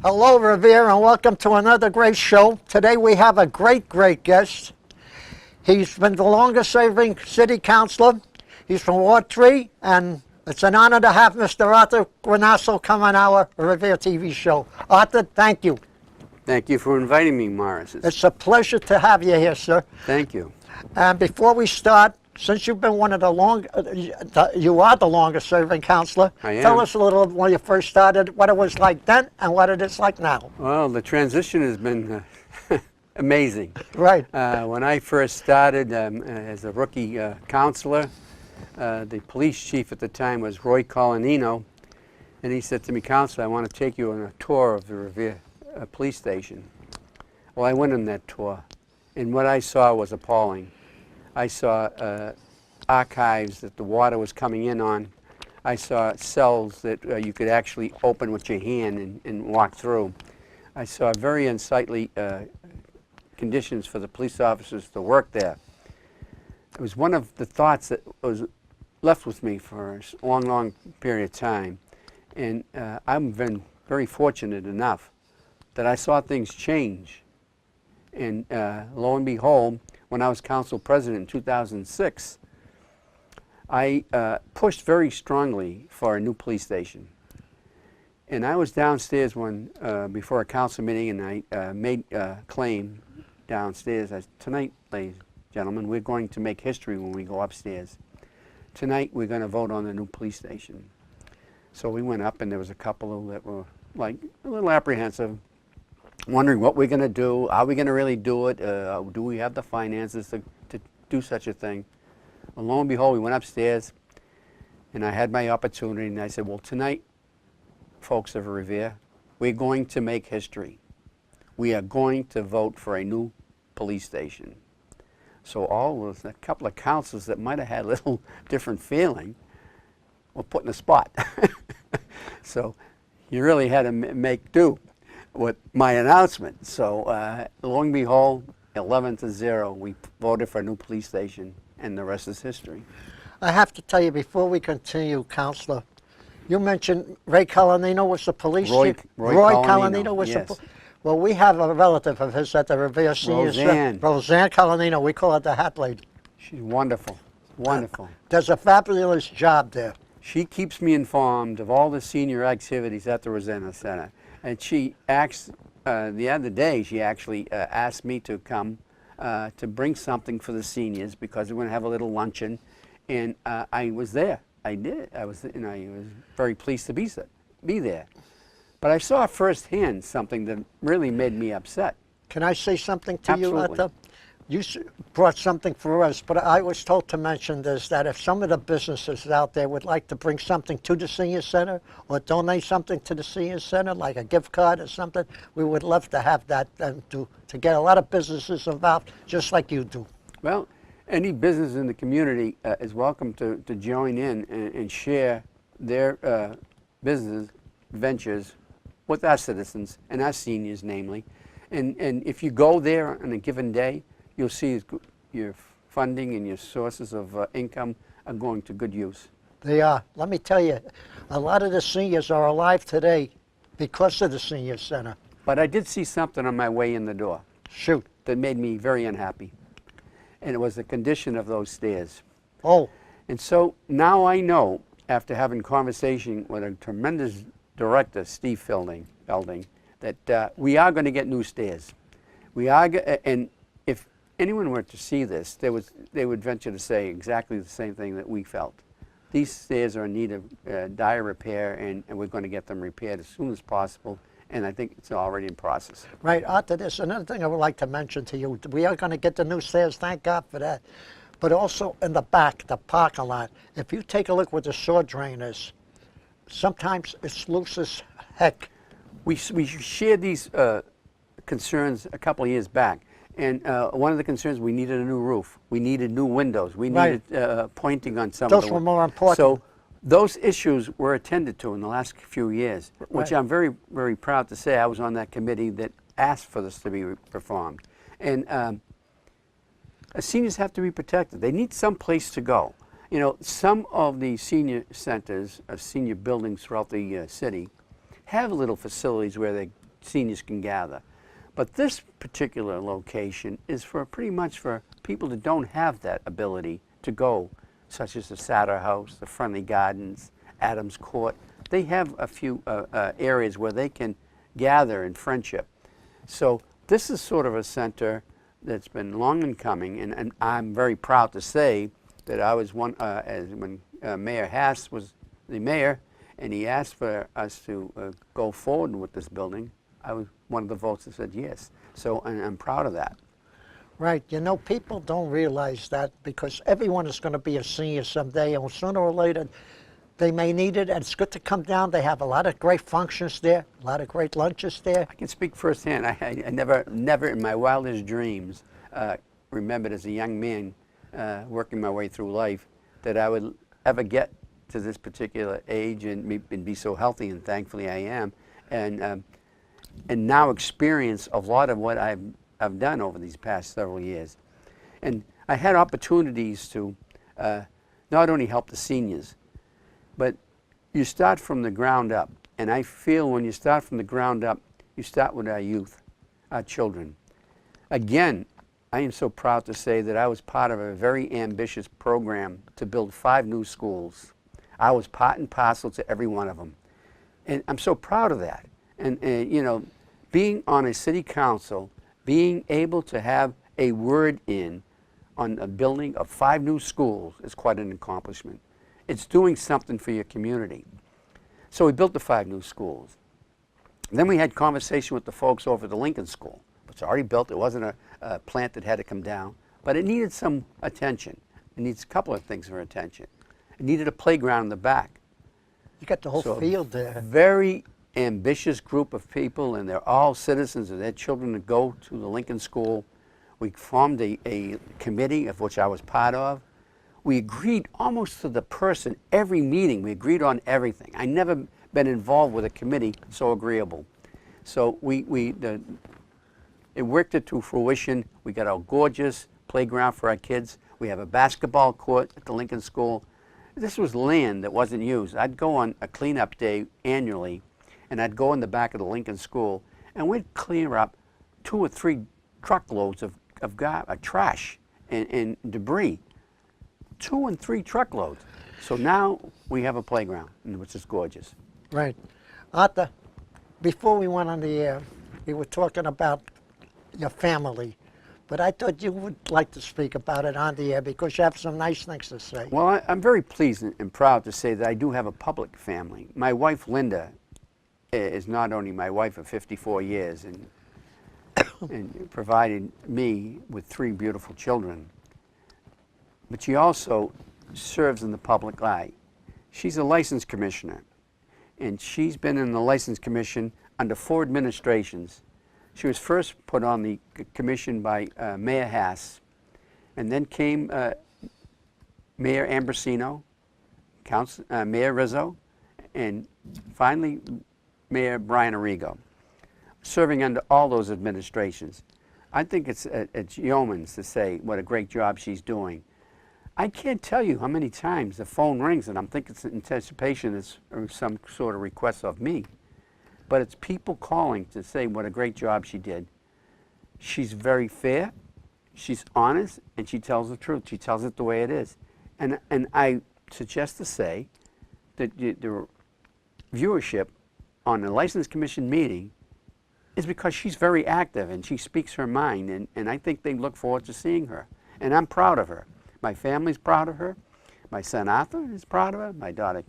Hello, Revere, and welcome to another great show. Today we have a great guest. He's been the longest-serving city councilor. He's from Ward 3, and it's an honor to have Mr. Arthur Guinasso come on our RevereTV show. Arthur, thank you. Thank you for inviting me, Morris. It's a pleasure to have you here, sir. Thank you. And before we start, since you've been one of the you are the longest-serving councilor. I am. Tell us a little when you first started, what it was like then and what it is like now. Well, the transition has been amazing. Right. When I first started as a rookie councilor, the police chief at the time was Roy Colonino, and he said to me, "Councilor, I want to take you on a tour of the Revere police station." Well, I went on that tour, and what I saw was appalling. I saw archives that the water was coming in on. I saw cells that you could actually open with your hand and walk through. I saw very unsightly conditions for the police officers to work there. It was one of the thoughts that was left with me for a long period of time. And I've been very fortunate enough that I saw things change. And lo and behold, when I was council president in 2006, I pushed very strongly for a new police station. And I was downstairs before a council meeting, and I made a claim downstairs. I said, "Tonight, ladies and gentlemen, we're going to make history when we go upstairs. Tonight, we're going to vote on the new police station." So we went up, and there was a couple that were like a little apprehensive, wondering what we're going to do. Are we going to really do it? Do we have the finances to do such a thing? Well, lo and behold, we went upstairs, and I had my opportunity, and I said, "Well, tonight, folks of Revere, we're going to make history. We are going to vote for a new police station." So a couple of councils that might have had a little different feeling were put in a spot. So you really had to make do with my announcement. So lo and behold, 11-0, we voted for a new police station, and the rest is history. I have to tell you, before we continue, Councilor, you mentioned Ray Colonino was the police chief. Roy Colonino was yes. Well, we have a relative of his at the Revere Senior Roseanne Colonino. We call her the Hat Lady. She's wonderful, wonderful. Does a fabulous job there. She keeps me informed of all the senior activities at the Roseanne Center. And she acts, the other day, she actually asked me to come to bring something for the seniors because we're going to have a little luncheon. And I was there. I did. I was very pleased to be there. But I saw firsthand something that really made me upset. Can I say something to you, Absolutely. Arthur? You brought something for us, but I was told to mention this, that if some of the businesses out there would like to bring something to the senior center or donate something to the senior center, like a gift card or something, we would love to have that and to get a lot of businesses involved, just like you do. Well, any business in the community is welcome to join in and share their business ventures with our citizens and our seniors, namely. And if you go there on a given day, you'll see your funding and your sources of income are going to good use. They are. Let me tell you, a lot of the seniors are alive today because of the senior center. But I did see something on my way in the door. Shoot. That made me very unhappy. And it was the condition of those stairs. Oh. And so now I know, after having conversation with a tremendous director, Steve Fielding, that we are going to get new stairs. We are, and if anyone were to see this, they would venture to say exactly the same thing that we felt. These stairs are in need of dire repair, and we're going to get them repaired as soon as possible, and I think it's already in process. Right, Arthur, there's another thing I would like to mention to you. We are going to get the new stairs, thank God for that. But also in the back, the parking lot, if you take a look where the sewer drain is, sometimes it's loose as heck. We shared these concerns a couple of years back. And one of the concerns, we needed a new roof. We needed new windows. We needed pointing on some of those the were more important. So those issues were attended to in the last few years, which I'm very, very proud to say I was on that committee that asked for this to be performed. And seniors have to be protected. They need some place to go. You know, some of the senior centers, senior buildings throughout the city have little facilities where they seniors can gather. But this particular location is for pretty much for people that don't have that ability to go, such as the Satter House, the Friendly Gardens, Adams Court. They have a few areas where they can gather in friendship. So this is sort of a center that's been long in coming, and I'm very proud to say that I was one, when Mayor Haas was the mayor, and he asked for us to go forward with this building, I was one of the votes that said yes. So, and I'm proud of that. Right. You know, people don't realize that because everyone is going to be a senior someday, and sooner or later they may need it, and it's good to come down. They have a lot of great functions there, a lot of great lunches there. I can speak firsthand. I never in my wildest dreams remembered as a young man working my way through life that I would ever get to this particular age and be so healthy, and thankfully I am, and now experience a lot of what I've done over these past several years. And I had opportunities to not only help the seniors, but you start from the ground up. And I feel when you start from the ground up, you start with our youth, our children. Again, I am so proud to say that I was part of a very ambitious program to build 5 new schools. I was part and parcel to every one of them. And I'm so proud of that. And you know, being on a city council, being able to have a word in on a building of 5 new schools is quite an accomplishment. It's doing something for your community. So we built the 5 new schools. Then we had conversation with the folks over at the Lincoln School. It's already built. It wasn't a plant that had to come down, but it needed some attention. It needs a couple of things for attention. It needed a playground in the back. You got the whole So field there. Very ambitious group of people, and they're all citizens and their children that go to the Lincoln School. We formed a committee of which I was part of. We agreed almost to the person every meeting. We agreed on everything. I never been involved with a committee so agreeable. So it worked it to fruition. We got a gorgeous playground for our kids. We have a basketball court at the Lincoln School. This was land that wasn't used. I'd go on a cleanup day annually, and I'd go in the back of the Lincoln School, and we'd clear up 2 or 3 truckloads of trash and debris. 2 and 3 truckloads. So now we have a playground, which is gorgeous. Right. Arthur, before we went on the air, we were talking about your family, but I thought you would like to speak about it on the air because you have some nice things to say. Well, I'm very pleased and proud to say that I do have a public family. My wife, Linda, is not only my wife of 54 years and provided me with 3 beautiful children, but she also serves in the public eye. She's a license commissioner, and she's been in the license commission under 4 administrations. She was first put on the commission by Mayor Haas, and then came Mayor Ambrosino, Mayor Rizzo, and finally Mayor Brian Arrigo, serving under all those administrations. I think it's yeoman's to say what a great job she's doing. I can't tell you how many times the phone rings and I'm thinking it's anticipation is some sort of request of me. But it's people calling to say what a great job she did. She's very fair, she's honest, and she tells the truth. She tells it the way it is. And I suggest to say that the viewership on the License Commission meeting is because she's very active and she speaks her mind, and I think they look forward to seeing her. And I'm proud of her. My family's proud of her. My son Arthur is proud of her. My daughter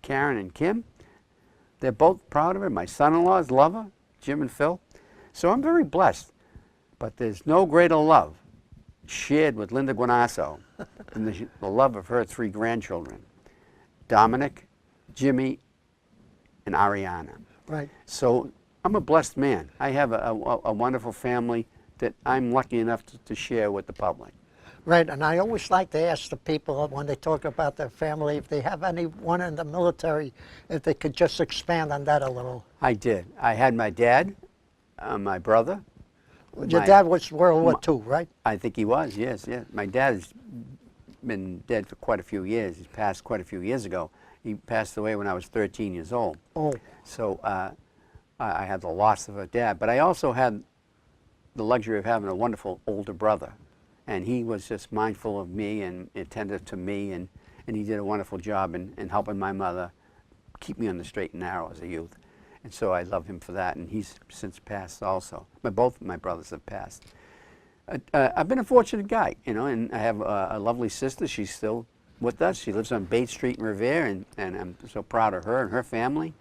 Karen and Kim, they're both proud of her. My son-in-laws love her, Jim and Phil. So I'm very blessed. But there's no greater love shared with Linda Guinasso than the love of her 3 grandchildren, Dominic, Jimmy, and Ariana. Right. So I'm a blessed man. I have a wonderful family that I'm lucky enough to share with the public. Right, and I always like to ask the people when they talk about their family, if they have anyone in the military, if they could just expand on that a little. I did. I had my dad, my brother. Your dad was World War II, right? I think he was, yes. My dad has been dead for quite a few years. He's passed quite a few years ago. He passed away when I was 13 years old. Oh. So I had the loss of a dad, but I also had the luxury of having a wonderful older brother. And he was just mindful of me and attentive to me, and he did a wonderful job in helping my mother keep me on the straight and narrow as a youth. And so I love him for that, and he's since passed also. But both of my brothers have passed. I've been a fortunate guy, you know, and I have a lovely sister. She's still with us. She lives on Bates Street in Revere, and I'm so proud of her and her family.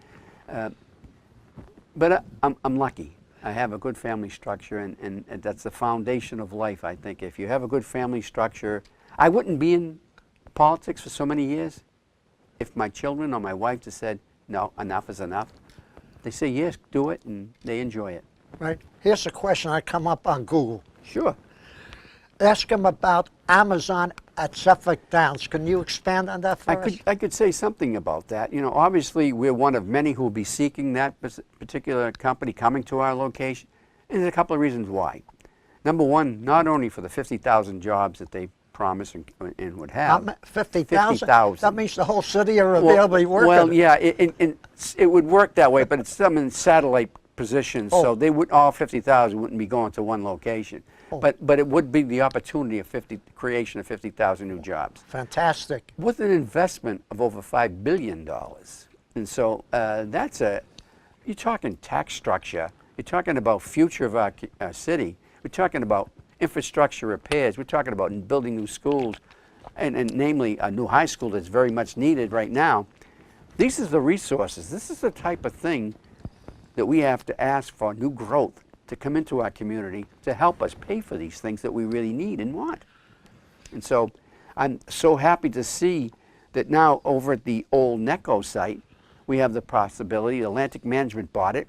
But I'm lucky. I have a good family structure, and that's the foundation of life, I think. If you have a good family structure, I wouldn't be in politics for so many years if my children or my wife just said, no, enough is enough. They say, yes, do it, and they enjoy it. Right. Here's a question I come up on Google. Sure. Ask him about Amazon at Suffolk Downs. Can you expand on that for us? I could say something about that. You know, obviously, we're one of many who will be seeking that particular company coming to our location. And there's a couple of reasons why. Number one, not only for the 50,000 jobs that they promise and would have. 50,000? That means the whole city of Revere will be working. Well, yeah, it would work that way, but it's some in satellite positions, so they would all 50,000 wouldn't be going to one location. But it would be the opportunity of creation of 50,000 new jobs. Fantastic. With an investment of over $5 billion. And so you're talking tax structure, you're talking about future of our city, we're talking about infrastructure repairs, we're talking about building new schools, and namely a new high school that's very much needed right now. These are the resources. This is the type of thing that we have to ask for new growth to come into our community to help us pay for these things that we really need and want. And so I'm so happy to see that now over at the old NECO site, we have the possibility, Atlantic Management bought it.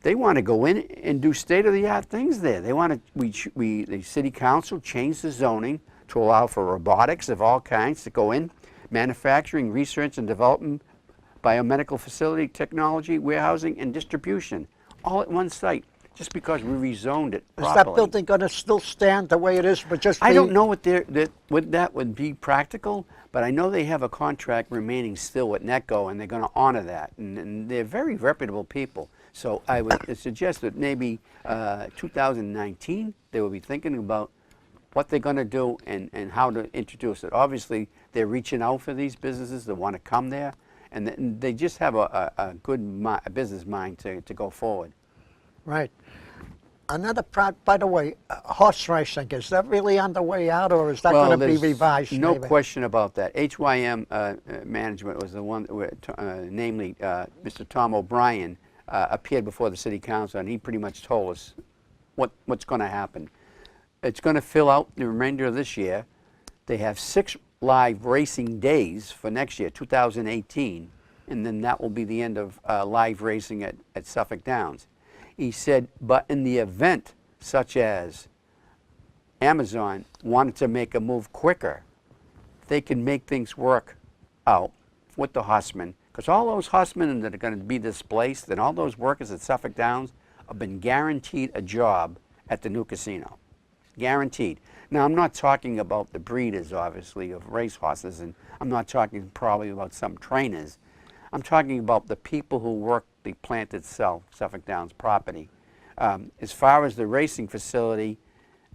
They want to go in and do state-of-the-art things there. They want to, the city council changed the zoning to allow for robotics of all kinds to go in, manufacturing, research and development, biomedical facility, technology, warehousing, and distribution, all at one site, just because we rezoned it properly. Is that building going to still stand the way it is, but just I don't know what that would be practical, but I know they have a contract remaining still with NECO, and they're going to honor that, and they're very reputable people. So I would suggest that maybe 2019, they will be thinking about what they're going to do and how to introduce it. Obviously, they're reaching out for these businesses that want to come there, and they just have a good business mind to go forward. Right. Another by the way, horse racing, is that really on the way out, or is that going to be revised? No maybe? question about that. HYM Management was the one, namely Mr. Tom O'Brien, appeared before the City Council, and he pretty much told us what's going to happen. It's going to fill out the remainder of this year. They have 6 live racing days for next year, 2018, and then that will be the end of live racing at Suffolk Downs. He said, but in the event such as Amazon wanted to make a move quicker, they can make things work out with the horsemen, because all those horsemen that are going to be displaced and all those workers at Suffolk Downs have been guaranteed a job at the new casino. Guaranteed. Now, I'm not talking about the breeders, obviously, of race horses, and I'm not talking probably about some trainers. I'm talking about the people who work the plant itself, Suffolk Downs property. As far as the racing facility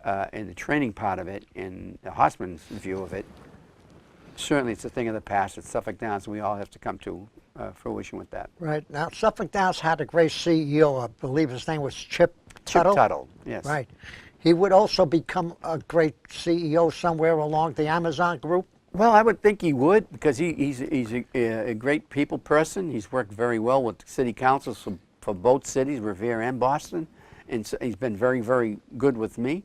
and the training part of it, and the horseman's view of it, certainly it's a thing of the past at Suffolk Downs, and we all have to come to fruition with that. Right. Now, Suffolk Downs had a great CEO. I believe his name was Chip Tuttle. Chip Tuttle, yes. Right. He would also become a great CEO somewhere along the Amazon group. Well, I would think he would, because he's a great people person. He's worked very well with city councils for both cities, Revere and Boston, and so he's been very, very good with me.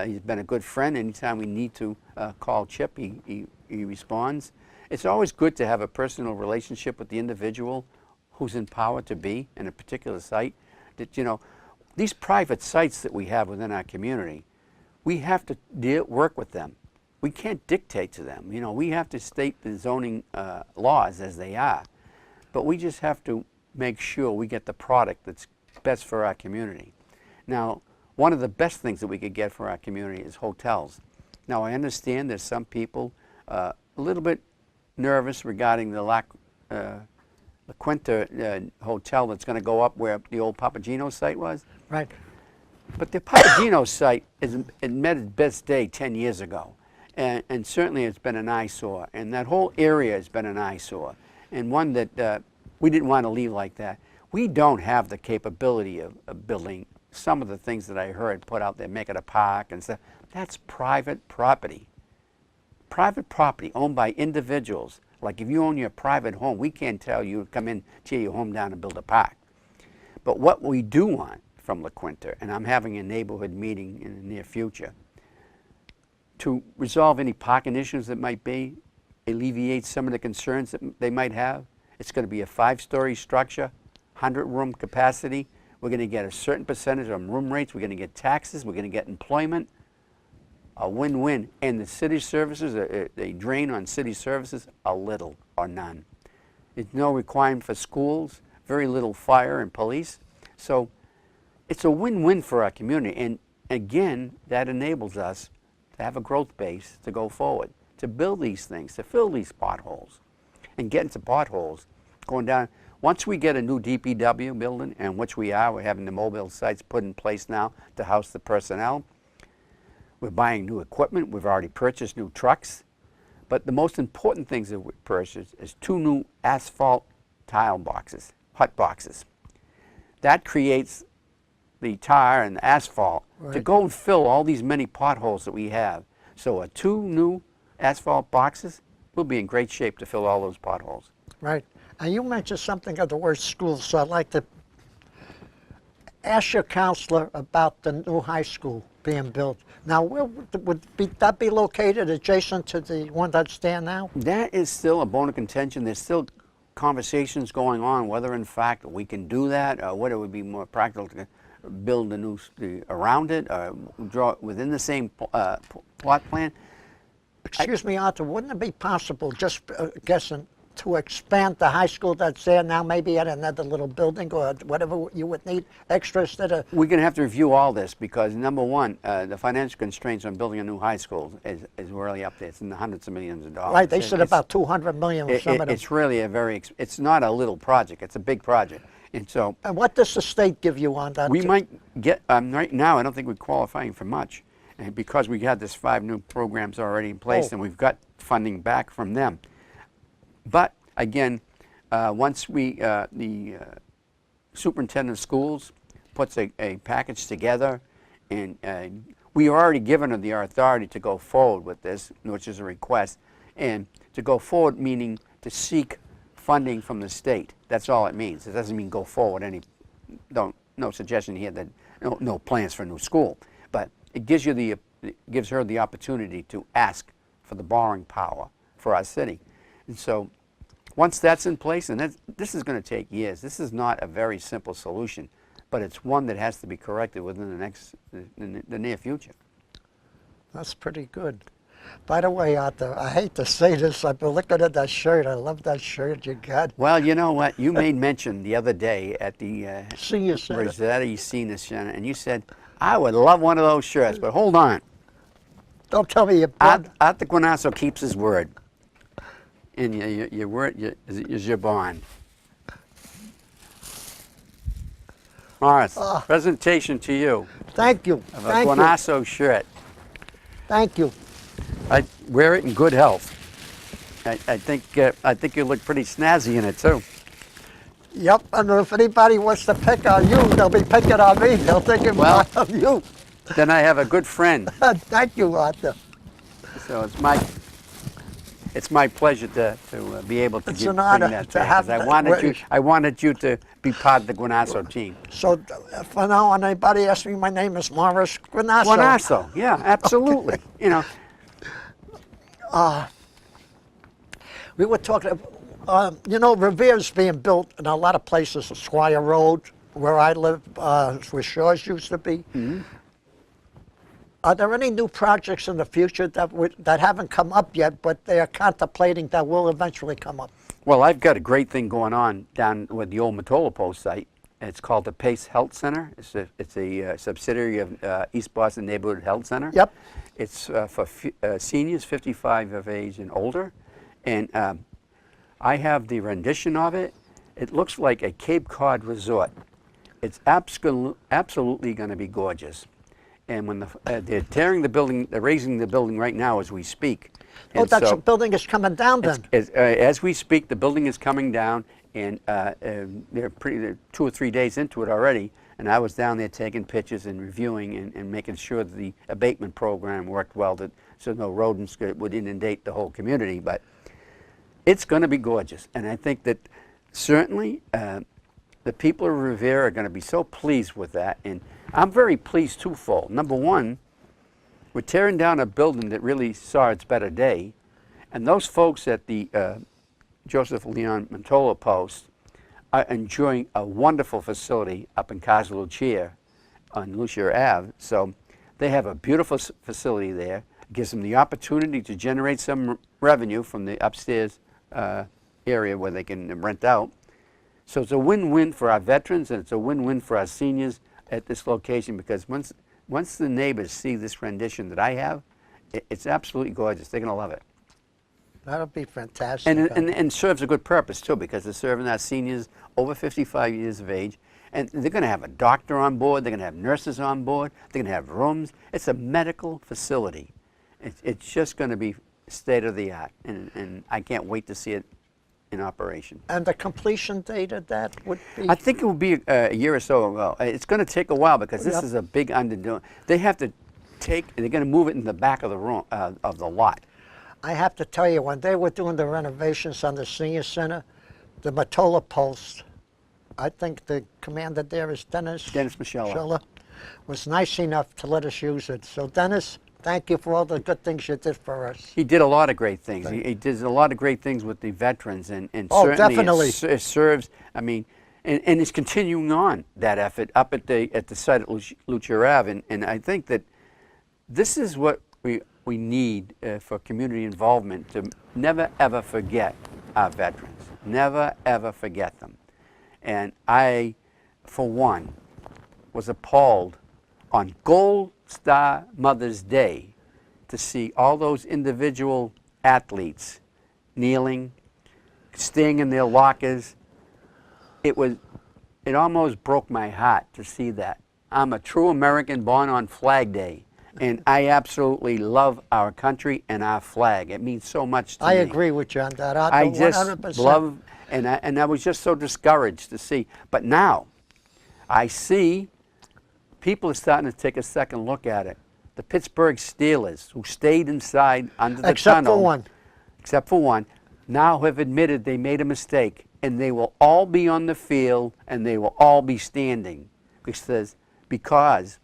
He's been a good friend. Anytime we need to call Chip, he responds. It's always good to have a personal relationship with the individual who's in power to be in a particular site. That, you know, these private sites that we have within our community, we have to work with them. We can't dictate to them. You know, we have to state the zoning laws as they are, but we just have to make sure we get the product that's best for our community. Now, one of the best things that we could get for our community is hotels. Now, I understand there's some people a little bit nervous regarding the lack La Quinta hotel that's going to go up where the old Papagino site was. Right. But the Papagino site it met its best day 10 years ago. And certainly it's been an eyesore. And that whole area has been an eyesore. And one that we didn't want to leave like that. We don't have the capability of building some of the things that I heard put out there, make it a park and stuff. That's private property. Private property owned by individuals. Like if you own your private home, we can't tell you to come in, tear your home down and build a park. But what we do want from La Quinta, and I'm having a neighborhood meeting in the near future, to resolve any parking issues that might be, alleviate some of the concerns that they might have. It's going to be a 5-story structure, 100-room capacity. We're going to get a certain percentage of room rates. We're going to get taxes. We're going to get employment. A win-win. And the city services, they drain on city services a little or none. There's no requirement for schools, very little fire and police. So it's a win-win for our community. And again, that enables us to have a growth base to go forward, to build these things, to fill these potholes. And get into potholes going down. Once we get a new DPW building, and which we are, we're having the mobile sites put in place now to house the personnel. We're buying new equipment. We've already purchased new trucks. But the most important things that we purchased is 2 new asphalt tile boxes, hot boxes. That creates the tar and the asphalt to go and fill all these many potholes that we have. So 2 new asphalt boxes, we'll be in great shape to fill all those potholes. Right. And you mentioned something of the word school, so I'd like to ask your counselor about the new high school being built. Now, where would that be located adjacent to the one that's there now? That is still a bone of contention. There's still conversations going on whether in fact we can do that, or whether it would be more practical to build a new around it, or draw it within the same plot plan. Excuse me, Arthur, wouldn't it be possible, just guessing, to expand the high school that's there now, maybe at another little building or whatever you would need extras that are... We're going to have to review all this because, number one, the financial constraints on building a new high school is really up there. It's in the hundreds of millions of dollars. Right, they said about 200 million with some of them. It's really a very, it's not a little project. It's a big project. And so... And what does the state give you on that? We might get, right now, I don't think we're qualifying for much. And because we had this 5 new programs already in place, and we've got funding back from them. But again, once the superintendent of schools puts a package together, and we are already given the authority to go forward with this, which is a request, and to go forward meaning to seek funding from the state. That's all it means. It doesn't mean go forward. No suggestion here that no plans for a new school, but it gives her the opportunity to ask for the borrowing power for our city. And so once that's in place, and this is going to take years. This is not a very simple solution, but it's one that has to be corrected within the near future. That's pretty good. By the way, Arthur, I hate to say this, I've been looking at that shirt. I love that shirt you got. Well, you know what? You made mention the other day at the Senior Center. Rossetti Senior Center, and you said, I would love one of those shirts, but hold on. Don't tell me you're Arthur Guinasso keeps his word. And your word is your bond. Morris, presentation to you. Thank you. Of a Guinasso shirt. Thank you. I wear it in good health. I think you look pretty snazzy in it too. Yep, and if anybody wants to pick on you, they'll be picking on me. They'll think of you. Then I have a good friend. Thank you, Arthur. So it's my pleasure to be able to bring that to have. I wanted you to be part of the Guinasso team. So for now on, anybody asks me, my name is Morris Guinasso. Guinasso, yeah, absolutely. Okay. You know. We were talking. You know, Revere's being built in a lot of places. Squire Road, where I live, where Shaw's used to be. Mm-hmm. Are there any new projects in the future that haven't come up yet, but they are contemplating that will eventually come up? Well, I've got a great thing going on down with the old Matolopo site. It's called the Pace Health Center. It's a subsidiary of East Boston Neighborhood Health Center. Yep. It's for seniors 55 of age and older. And I have the rendition of it, It looks like a Cape Cod resort. It's absolutely going to be gorgeous. And when they're tearing the building, they're raising the building right now as we speak. Oh, And that's so the building is coming down then. as we speak, the building is coming down, and they're 2 or 3 days into it already. And I was down there taking pictures and reviewing and making sure that the abatement program worked well, so no rodents would inundate the whole community. But it's going to be gorgeous, and I think that certainly the people of Revere are going to be so pleased with that. And I'm very pleased twofold. Number one, we're tearing down a building that really saw its better day, and those folks at the Joseph Leon Mantola Post are enjoying a wonderful facility up in Casa Lucia on Lucia Ave. So they have a beautiful facility there. It gives them the opportunity to generate some revenue from the upstairs area where they can rent out. So it's a win-win for our veterans, and it's a win-win for our seniors at this location, because once the neighbors see this rendition that I have, it's absolutely gorgeous. They're going to love it. That'll be fantastic. And serves a good purpose, too, because they're serving our seniors over 55 years of age. And they're going to have a doctor on board. They're going to have nurses on board. They're going to have rooms. It's a medical facility. It's just going to be state-of-the-art, and I can't wait to see it in operation. And the completion date of that would be? I think it will be a year or so ago. It's going to take a while, because this is a big underdoing. They have to they're going to move it in the back of the room, of the lot. I have to tell you, when they were doing the renovations on the senior center, the Matola Post, I think the commander there is Dennis Michella, was nice enough to let us use it. So Dennis, thank you for all the good things you did for us. He did a lot of great things. He did a lot of great things with the veterans, and Oh, certainly definitely. it serves, I mean, and it's continuing on that effort up at the site at Lucia Ave, and I think that this is what we need for community involvement, to never ever forget our veterans. Never ever forget them. And I, for one, was appalled on Gold Star Mother's Day to see all those individual athletes kneeling, staying in their lockers. It almost broke my heart to see that. I'm a true American born on Flag Day, and I absolutely love our country and our flag. It means so much to me. I agree with you on that. I just 100%. love, and I was just so discouraged to see. But now, I see people are starting to take a second look at it. The Pittsburgh Steelers, who stayed inside under the tunnel, except for one, now have admitted they made a mistake, and they will all be on the field, and they will all be standing, because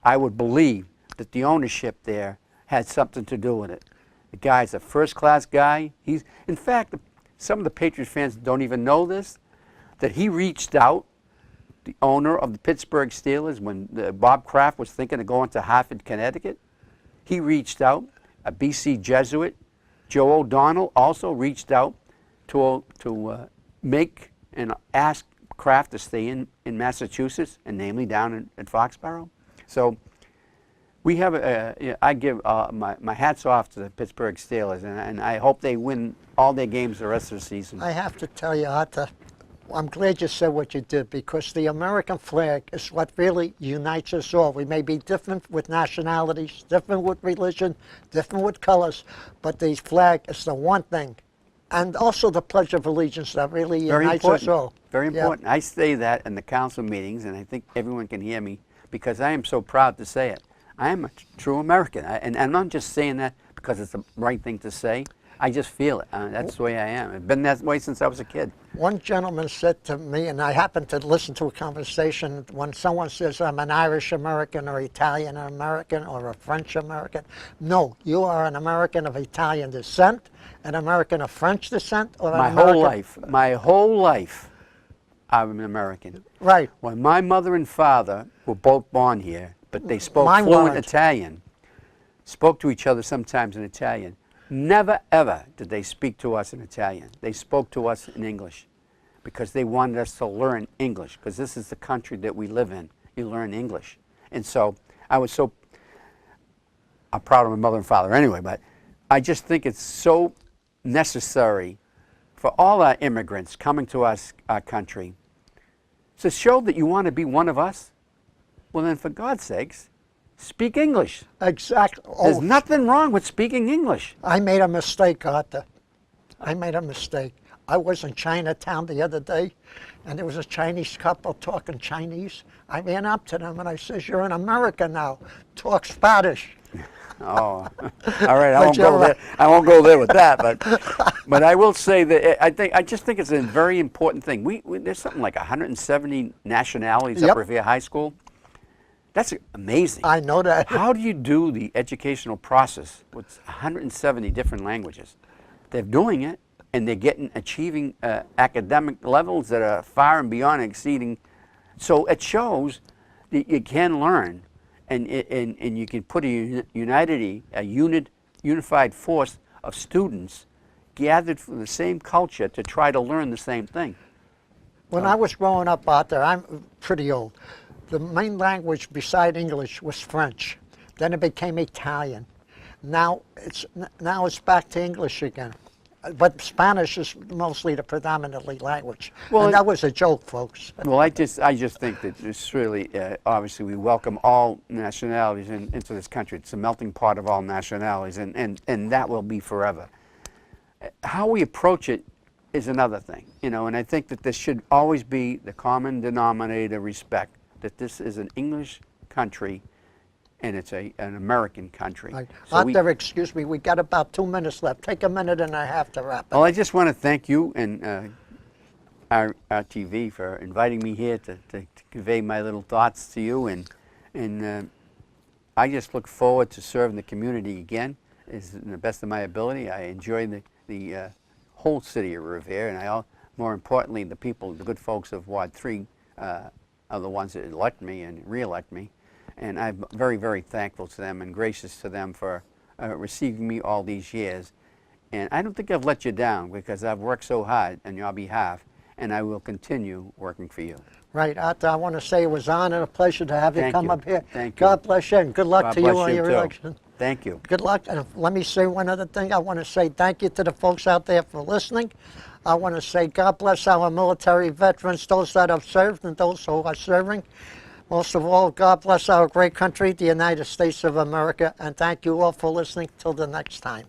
I would believe that the ownership there had something to do with it. The guy's a first-class guy. In fact, some of the Patriots fans don't even know this, that he reached out, the owner of the Pittsburgh Steelers, when Bob Kraft was thinking of going to Hartford, Connecticut. He reached out. A BC Jesuit, Joe O'Donnell, also reached out to make and ask Kraft to stay in Massachusetts, and namely down at Foxborough. So we have I give my hats off to the Pittsburgh Steelers, and I hope they win all their games the rest of the season. I have to tell you, Arthur, I'm glad you said what you did, because the American flag is what really unites us all. We may be different with nationalities, different with religion, different with colors, but the flag is the one thing. And also the Pledge of Allegiance that really unites us all. Very important. I say that in the council meetings, and I think everyone can hear me, because I am so proud to say it. I am a true American, and I'm not just saying that because it's the right thing to say. I just feel it. That's the way I am. I've been that way since I was a kid. One gentleman said to me, and I happened to listen to a conversation, when someone says, I'm an Irish American or Italian American or a French American. No, you are an American of Italian descent, an American of French descent, or an American... My whole life, I'm an American. Right. When my mother and father were both born here, but they spoke fluent Italian, spoke to each other sometimes in Italian. Never, ever did they speak to us in Italian. They spoke to us in English, because they wanted us to learn English, because this is the country that we live in. You learn English. And so I'm proud of my mother and father anyway, but I just think it's so necessary for all our immigrants coming to our country, to show that you want to be one of us, well then for God's sakes, speak English. Exactly. There's nothing wrong with speaking English. I made a mistake, Arthur. I made a mistake. I was in Chinatown the other day, and there was a Chinese couple talking Chinese. I ran up to them and I says, "You're in America now. Talk Spanish." Oh, all right. I won't go there. I won't go there with that. But I will say that I just think it's a very important thing. There's something like 170 nationalities at Revere High School. That's amazing. I know that. How do you do the educational process with 170 different languages? They're doing it, and they're achieving academic levels that are far and beyond exceeding. So it shows that you can learn, and you can put a unified force of students gathered from the same culture to try to learn the same thing. When I was growing up out there, I'm pretty old. The main language beside English was French. Then it became Italian. Now it's back to English again. But Spanish is mostly the predominantly language. Well, and that was a joke, folks. Well, I just think that it's really, obviously we welcome all nationalities into this country. It's a melting pot of all nationalities, and that will be forever. How we approach it is another thing, and I think that this should always be the common denominator, respect, that this is an English country and it's an American country. Right. So Arthur, excuse me, we got about 2 minutes left. Take a minute and a half to wrap up. Well, I just want to thank you and RevereTV for inviting me here to convey my little thoughts to you, and I just look forward to serving the community again, is the best of my ability. I enjoy the whole city of Revere, and more importantly, the people, the good folks of Ward 3 are the ones that elect me and re-elect me. And I'm very, very thankful to them and gracious to them for receiving me all these years. And I don't think I've let you down, because I've worked so hard on your behalf, and I will continue working for you. Right, Arthur, I want to say it was an honor and a pleasure to have you come up here. Thank you. God bless you, and good luck God to you bless on your too. election. Thank you. Good luck. And let me say one other thing. I want to say thank you to the folks out there for listening. I want to say God bless our military veterans, those that have served and those who are serving. Most of all, God bless our great country, the United States of America, and thank you all for listening. Till the next time.